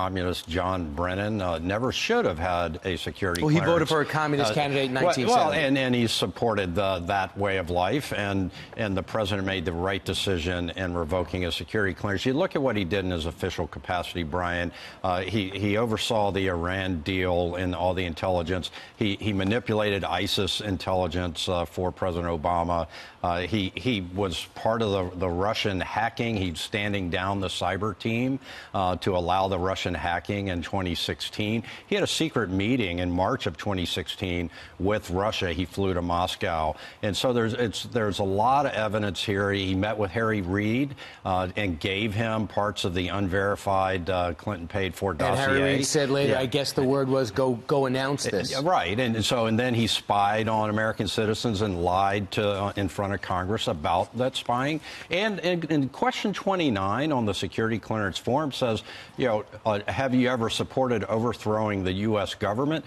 Communist John Brennan never should have had a security clearance. Well, he voted for a communist candidate in 1970. And he supported that way of life, and the president made the right decision in revoking his security clearance. You look at what he did in his official capacity, Brian. He oversaw the Iran deal and all the intelligence. He manipulated ISIS intelligence for President Obama. He was part of the Russian hacking. He's standing down the cyber team to allow the Russian hacking in 2016. He had a secret meeting in March of 2016 with Russia. He flew to Moscow. And so there's a lot of evidence here. He met with Harry Reid and gave him parts of the unverified Clinton paid for dossier. And Harry Reid said later, I guess the word was go announce this. Right. And then he spied on American citizens and lied in front of Congress about that spying. And in question 29 on the security clearance form says, have you ever supported overthrowing the U.S. government?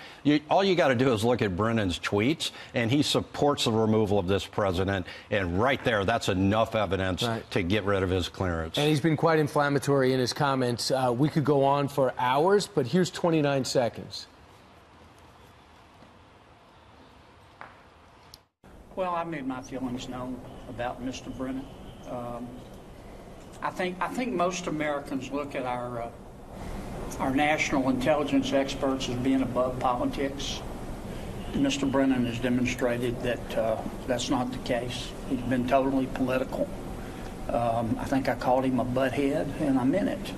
All you got to do is look at Brennan's tweets, and he supports the removal of this president. And right there, that's enough evidence to get rid of his clearance. And he's been quite inflammatory in his comments. We could go on for hours, but here's 29 seconds. Well, I made my feelings known about Mr. Brennan. I think most Americans look at our national intelligence experts as being above politics. Mr. Brennan has demonstrated that that's not the case. He's been totally political. I think I called him a butthead, and I meant it.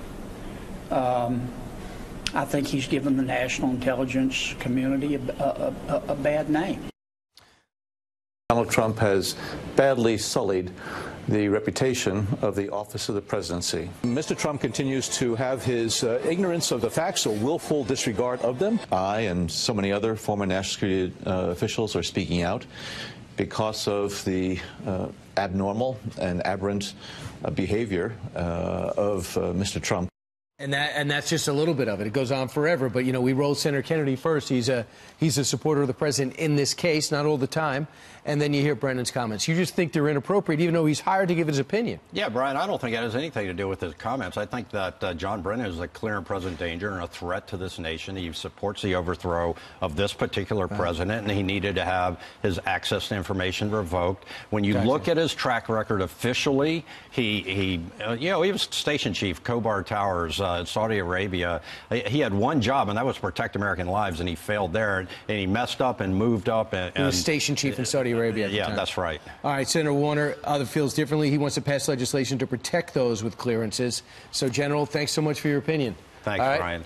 I think he's given the national intelligence community a bad name. Donald Trump has badly sullied the reputation of the office of the presidency. Mr. Trump continues to have his ignorance of the facts or willful disregard of them. I and so many other former national security officials are speaking out because of the abnormal and aberrant behavior of Mr. Trump. And that's just a little bit of it. It goes on forever. But, we rolled Senator Kennedy first. He's a supporter of the president in this case, not all the time. And then you hear Brennan's comments. You just think they're inappropriate, even though he's hired to give his opinion. Yeah, Brian, I don't think it has anything to do with his comments. I think that John Brennan is a clear and present danger and a threat to this nation. He supports the overthrow of this particular president, and he needed to have his access to information revoked. When you look at his track record officially, he was station chief, Khobar Towers, Saudi Arabia. He had one job, and that was to protect American lives, and he failed there. And he messed up and moved up. He was station chief in Saudi Arabia at the time. That's right. All right, Senator Warner feels differently. He wants to pass legislation to protect those with clearances. So, General, thanks so much for your opinion. Thanks, Brian.